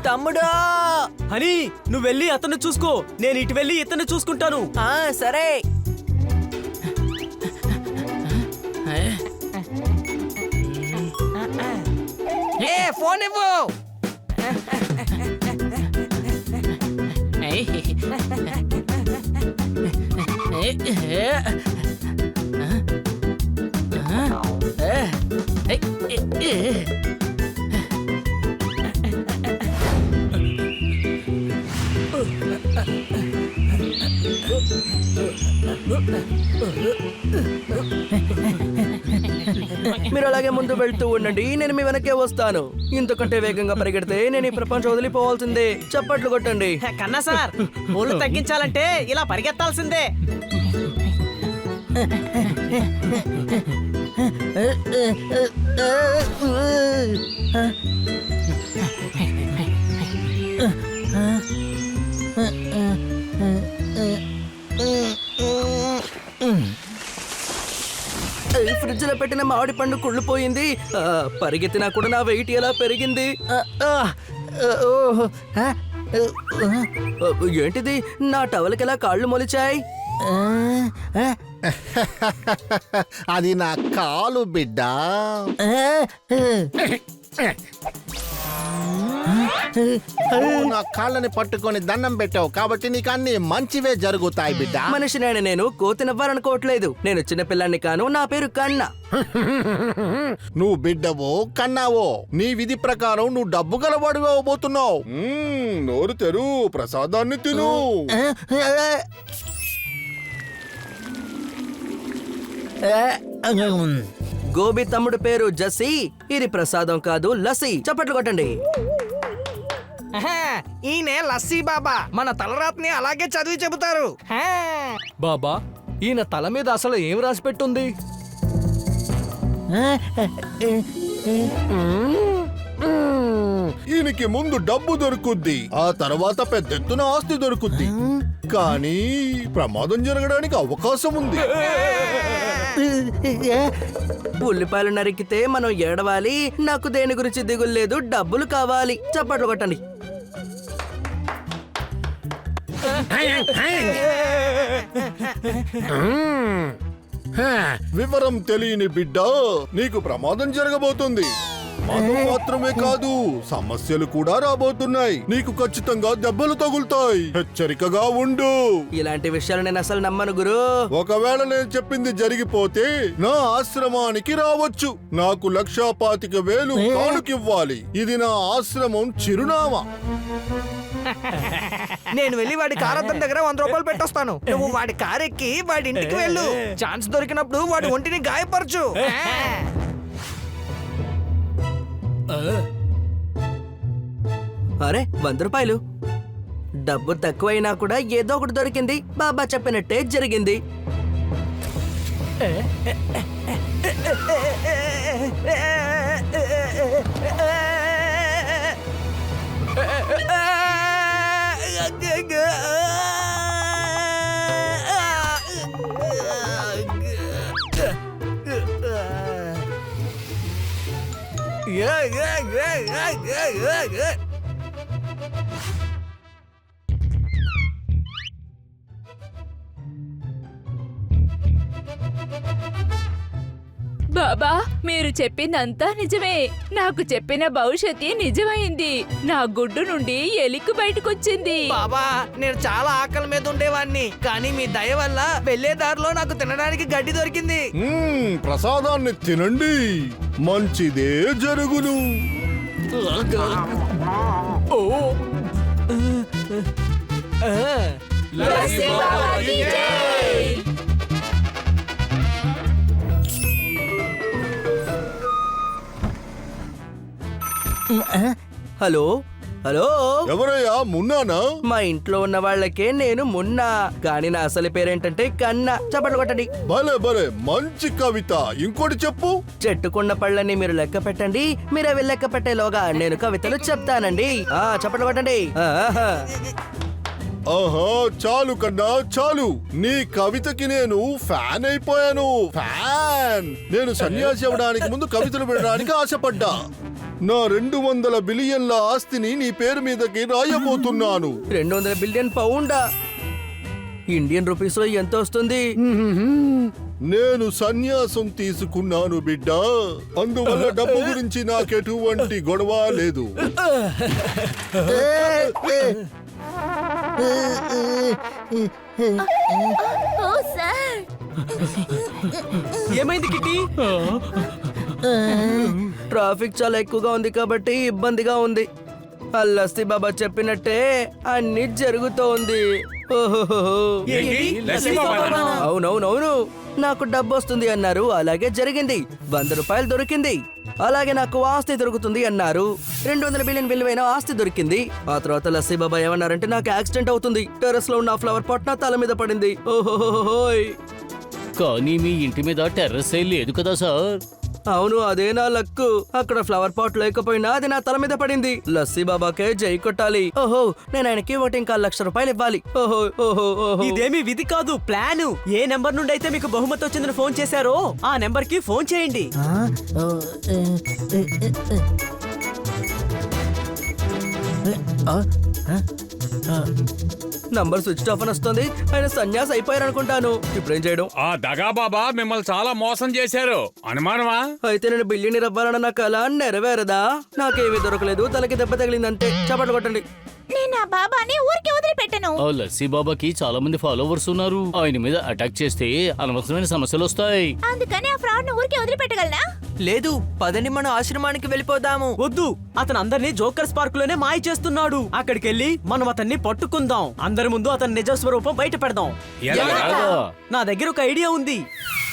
తమ్ముడు. హనీ నువ్వు వెళ్ళి అతన్ని చూసుకో, నేను ఇటు వెళ్ళి ఇతన్ని చూసుకుంటాను. సరే. ఫోన్ ఇవ్వు. మీరు అలాగే ముందు వెళ్తూ ఉండండి, నేను మీ వెనకే వస్తాను. ఇంతకంటే వేగంగా పరిగెడితే నేను ఈ ప్రపంచం వదిలిపోవాల్సిందే. చప్పట్లు కొట్టండి. కన్నా సార్, ఒళ్ళు తగ్గించాలంటే ఇలా పరిగెత్తాల్సిందే. ఫ్రిడ్జ్ లో పెట్టిన మామిడి పండు కుళ్ళిపోయింది. పరిగెత్తినా కూడా నా వెయిట్ ఎలా పెరిగింది. ఏంటిది, నా టవల్కి ఎలా కాళ్ళు మొలిచాయి? అది నా కాలు బిడ్డ. నా కాళ్ళని పట్టుకొని దండం పెట్టావు కాబట్టి నీకు అన్ని మంచివే జరుగుతాయి బిడ్డ. మనిషినైనా నేను కోతినవ్వాలనుకోవట్లేదు. నేను చిన్నపిల్లాన్ని కాను, నా పేరు కన్నా. నువ్వు బిడ్డవో కన్నావో, నీ విధి ప్రకారం నువ్వు డబ్బు గలవాడుగా అవబోతున్నావు. నోరు తెరు, ప్రసాదాన్ని తిను. గోబీ తమ్ముడు పేరు జస్సీ. ఇది ప్రసాదం కాదు, లస్సీ. చప్పట్లు కొట్టండి. ఈయనే లస్సీ బాబా. మన తలరాత్ని అలాగే చదివి చెబుతారు. బాబా, ఈయన తల మీద అసలు ఏం రాసి పెట్టుంది? ఈయనకి ముందు డబ్బు దొరుకుద్ది, ఆ తర్వాత పెద్ద ఎత్తున ఆస్తి దొరుకుద్ది. కానీ ప్రమాదం జరగడానికి అవకాశం ఉంది. ఉల్లిపాయలు నరికితే మనం ఏడవాలి. నాకు దేని గురించి దిగులు లేదు, డబ్బులు కావాలి. చప్పట్లు కొట్టండి. వివరం తెలియని బిడ్డ, నీకు ప్రమాదం జరగబోతుంది. మతం మాత్రమే కాదు, సమస్యలు కూడా రాబోతున్నాయి. నీకు ఖచ్చితంగా దెబ్బలు తగులుతాయి. హెచ్చరికగా ఉండు. ఇలాంటి విషయాలు నేను అసలు నమ్మను గురు. ఒకవేళ నేను చెప్పింది జరిగిపోతే నా ఆశ్రమానికి రావచ్చు. నాకు 1,25,000 కానుకివ్వాలి. ఇది నా ఆశ్రమం చిరునామా. నేను వెళ్ళి వాడి కారద్దం దగ్గర 100 రూపాయలు పెట్టొస్తాను. నువ్వు వాడి కారెక్కి వాడి ఇంటికి వెళ్ళు. ఛాన్స్ దొరికినప్పుడు వాడి ఒంటిని గాయపరచు. అరే, 100 రూపాయలు. డబ్బు తక్కువైనా కూడా ఏదో ఒకటి దొరికింది. బాబా చెప్పినట్టే జరిగింది. బాబా, మీరు చెప్పిందంతా నిజమే. నాకు చెప్పిన భవిష్యత్తు నిజమైంది. నా గుడ్డు నుండి ఎలికి బయటకొచ్చింది. బాబా, నేను చాలా ఆకలి మీద ఉండేవాణ్ణి, కానీ మీ దయ వల్ల వెళ్లే దారిలో నాకు తినడానికి గడ్డి దొరికింది. ప్రసాదాన్ని తినండి, మంచిదే జరుగును. హలో హలో, ఎవరయ్యా? మున్నానా? మా ఇంట్లో ఉన్న వాళ్ళకే నేను మున్నా, కానీ నా అసలు పేరేంటంటే కన్నా. చప్పట్లు కొట్టండి. భలే భలే, మంచి కవిత. ఇంకోటి చెప్పు. చెట్టుకున్న పళ్ళని మీరు లెక్క పెట్టండి. మీరు అవి లెక్క పెట్టేలోగా నేను కవితలు చెప్తానండి. చప్పట్లు కొట్టండి. ఆహా, చాలు కన్నా చాలు. నీ కవితకి నేను ఫ్యాన్ అయిపోయాను. ఫ్యాన్. నేను సన్యాసి అవ్వడానికి ముందు కవితలు వినడానికి ఆశపడ్డా. నా 200 బిలియన్ల ఆస్తిని నీ పేరు మీదకి రాయబోతున్నాను. 200 బిలియన్ పౌండా? ఇండియన్ రూపీస్ లో ఎంత వస్తుంది? నేను సన్యాసం తీసుకున్నాను బిడ్డ, అందువల్ల డబ్బు గురించి నాకెటువంటి గొడవ లేదు. ఓ సార్, ఏమైంది కిట్టి? ట్రాఫిక్ చాలా ఎక్కువగా ఉంది కాబట్టి ఇబ్బందిగా ఉంది. ఆ లస్సీ బాబా చెప్పినట్టే అన్ని జరుగుతోంది. ఓహోహో. అవునవునవును, నాకు డబ్బు వస్తుంది అన్నారు, అలాగే జరిగింది. 100 రూపాయలు దొరికింది. అలాగే నాకు ఆస్తి దొరుకుతుంది అన్నారు, 200 బిలియన్ విలువైన ఆస్తి దొరికింది. ఆ తర్వాత లస్సీ బాబా ఏమన్నారంటే నాకు యాక్సిడెంట్ అవుతుంది, టెర్రస్ లో ఉన్న ఫ్లవర్ పాట్ నా తల మీద పడింది. ఓహోహోయ్. కానీ మీ ఇంటి మీద టెర్రస్ లేదు కదా సార్? అవును, అదే నా లక్కు. అక్కడ ఫ్లవర్ పాట్ లేకపోయినా అది నా తల మీద పడింది. లస్సీ బాబాకే జై కొట్టాలి. ఓహో, నేను ఆయనకి 1.25 లక్ష రూపాయలు ఇవ్వాలి. ఓహో ఓహో ఓహో. ఇదేమి విధి కాదు, ప్లాను. ఏ నెంబర్ నుండి అయితే మీకు బహుమతి వచ్చిందని ఫోన్ చేశారో ఆ నెంబర్ కి ఫోన్ చేయండి. నంబర్ స్విచ్ ఆఫ్ అని వస్తుంది. ఆయన సన్యాసి అయిపోయారు అనుకుంటాను. ఇప్పుడేం చేయడం? ఆ దగా బాబా మిమ్మల్ని చాలా మోసం చేశారు అనుమానమా? అయితే నేను బిల్లియన్ ఇవ్వాలన్న నా కళ నెరవేరదా? నాకేమీ దొరకలేదు, తలకి దెబ్బ తగిలిందంటే. చప్పట్లు కొట్టండి. నేను ఆ బాబాని ఊరికి వదిలిపెట్టను. ఆ లస్సీ బాబాకి చాలా మంది ఫాలోవర్స్ ఉన్నారు. ఆయన మీద అటాక్ చేస్తే అనవసరమైన సమస్యలు వస్తాయి. అందుకని ఆ ఫ్రాడ్ ను ఊరికి వదిలిపెట్టగలనా? లేదు, పదని మన ఆశ్రమానికి వెళ్ళిపోదాము. వద్దు, అతను అందరినీ జోకర్స్ పార్క్ లోనే మాయ చేస్తున్నాడు. అక్కడికెళ్ళి మనం అతన్ని పట్టుకుందాం. అందరి ముందు అతని నిజ స్వరూపం బయట పెడదాం. ఎలాగా? నా దగ్గర ఒక ఐడియా ఉంది.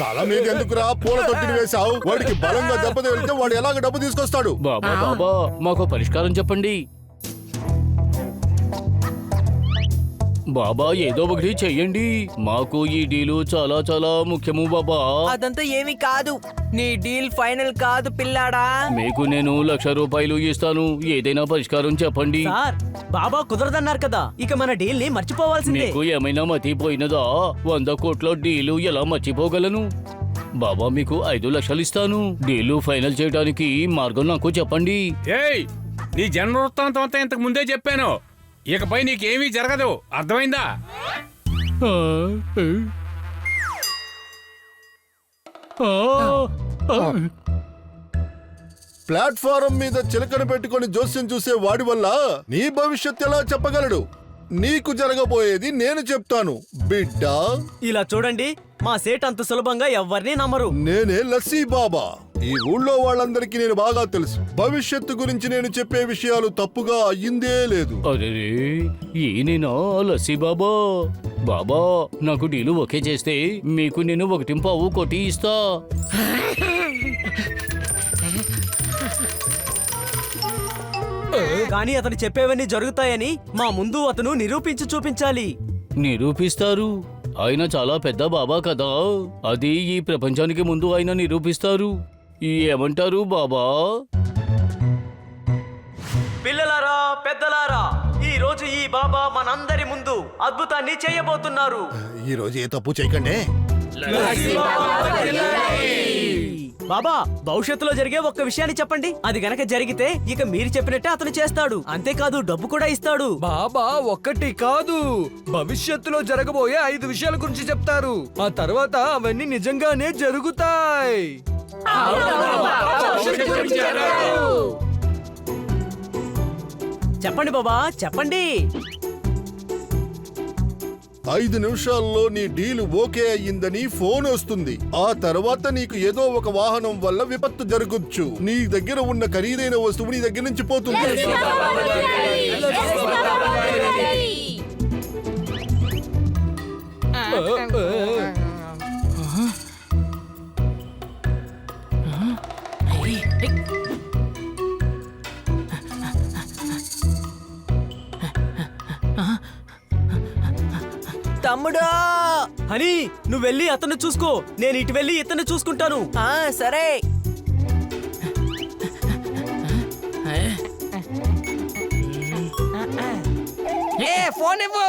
తల మీద ఎందుకురా పూల తొట్టిని వేశావు? వాడికి బలంగా దెబ్బ తగిలితే వాడు ఎలాగ డబ్బు తీసుకొస్తాడు? బాబా బాబా, మాకు పరిష్కారం చెప్పండి. బాబా ఏదో ఒకటి చెయ్యండి, మాకు ఈ డీలు చాలా చాలా ముఖ్యము బాబా. అదంతా ఏమీ కాదు, నీ డీల్ ఫైనల్ కాదు పిల్లాడా. మీకు నేను 1,00,000 రూపాయలు ఇస్తాను, ఏదైనా పరిష్కారం చెప్పండి. సార్, బాబా కుదరదన్నారు కదా, ఇక మన డీల్ ని మర్చిపోవాల్సిందే. మీకు ఏమైనా మతిపోయినదా? 100 కోట్ల డీలు ఎలా మర్చిపోగలను? బాబా మీకు 5 లక్షలు ఇస్తాను. డీలు ఫైనల్ చేయడానికి మార్గం నాకు చెప్పండి. ఏయ్, నీ జన్మ వృత్తాంతం అంతా ఇంతకు ముందే చెప్పాను. ఇకపై నీకేమీ జరగదు, అర్థమైందా? ప్లాట్ఫారం మీద చిలకను పెట్టుకొని జోస్యం చూసే వాడి వల్ల నీ భవిష్యత్ ఎలా చెప్పగలడు? నీకు జరగబోయేది నేను చెప్తాను బిడ్డ. ఇలా చూడండి, మా సేట్ అంత సులభంగా ఎవ్వరిని నమ్మరు. నేనే లస్సీ బాబా. ఈ ఊళ్ళో వాళ్ళందరికీ నేను బాగా తెలుసు. భవిష్యత్తు గురించి నేను చెప్పే విషయాలు తప్పుగా అయ్యిందే లేదు. అరే, ఈయనేనా లస్సీ బాబా? బాబా, నాకు డీలు ఓకే చేస్తే మీకు నేను 1.5 కోటి ఇస్తా. కానీ అతను చెప్పేవన్నీ జరుగుతాయని మా ముందు అతను నిరూపించి చూపించాలి. నిరూపిస్తారు? ఆయన చాలా పెద్ద బాబా కదా, అది ఈ ప్రపంచానికి ముందు ఆయన నిరూపిస్తారు. ఏమంటారు బాబా? పిల్లలారా, పెద్దలారా, ఈ రోజు ఈ బాబా మనందరి ముందు అద్భుతాన్ని చేయబోతున్నారు. ఈ రోజు ఏ తప్పు చేయకండి. బాబా, భవిష్యత్తులో జరిగే ఒక్క విషయాన్ని చెప్పండి. అది గనక జరిగితే ఇక మీరు చెప్పినట్టే అతను చేస్తాడు. అంతేకాదు డబ్బు కూడా ఇస్తాడు. బాబా ఒక్కటి కాదు, భవిష్యత్తులో జరగబోయే 5 విషయాల గురించి చెప్తారు. ఆ తర్వాత అవన్నీ నిజంగానే జరుగుతాయి. చెప్పండి బాబా, చెప్పండి. 5 నిమిషాల్లో నీ డీల్ ఓకే అయ్యిందని ఫోన్ వస్తుంది. ఆ తర్వాత నీకు ఏదో ఒక వాహనం వల్ల విపత్తు జరగొచ్చు. నీ దగ్గర ఉన్న ఖరీదైన వస్తువు నీ దగ్గర నుంచి పోతుంది. తమ్ముడా, హనీ, నువ్వు వెళ్ళి అతన్ని చూసుకో, నేను ఇటు వెళ్ళి ఇతన్ని చూసుకుంటాను. సరే. ఫోన్ ఇవ్వు.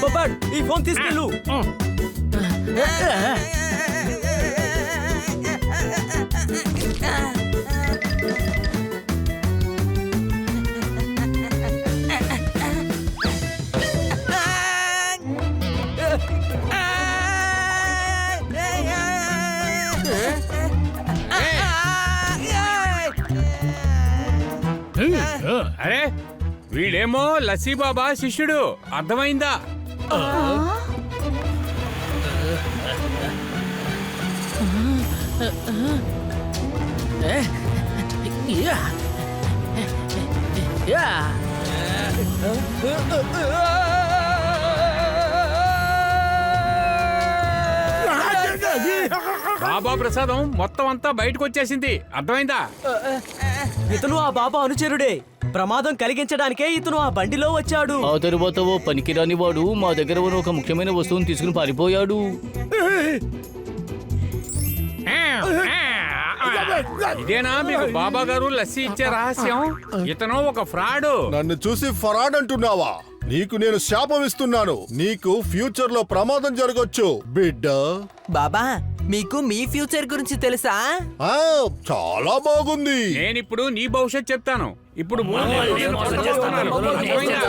బొబ్బడ్, ఈ ఫోన్ తీసుకెళ్ళు. అరే వీడేమో లస్సీ బాబా శిష్యుడు, అర్థమైందా? బాబా ప్రసాదం మొత్తం అంతా బయటకు వచ్చేసింది, అర్థమైందా? ఇతను ఆ బాబా అనుచరుడే. ప్రమాదం కలిగించడానికే ఇతను ఆ బండిలో వచ్చాడు. ఆ తరువాత ఓ పనికిరాని వాడు మా దగ్గర ఉన్న ఒక ముఖ్యమైన వస్తువును తీసుకుని పారిపోయాడు. ఇదేనా మీకు బాబా గారు లస్సీ ఇచ్చే రహస్యం? ఇతను ఒక ఫ్రాడు. నన్ను చూసి ఫరాడ్ అంటున్నావా? నీకు నేను శాపం ఇస్తున్నాను. నీకు ఫ్యూచర్ లో ప్రమాదం జరగొచ్చు బిడ్డ. బాబా, మీకు మీ ఫ్యూచర్ గురించి తెలుసా? ఆ, చాలా బాగుంది. నేనిప్పుడు నీ భవిష్యత్ చెప్తాను. ఇప్పుడు అర్థమైందా?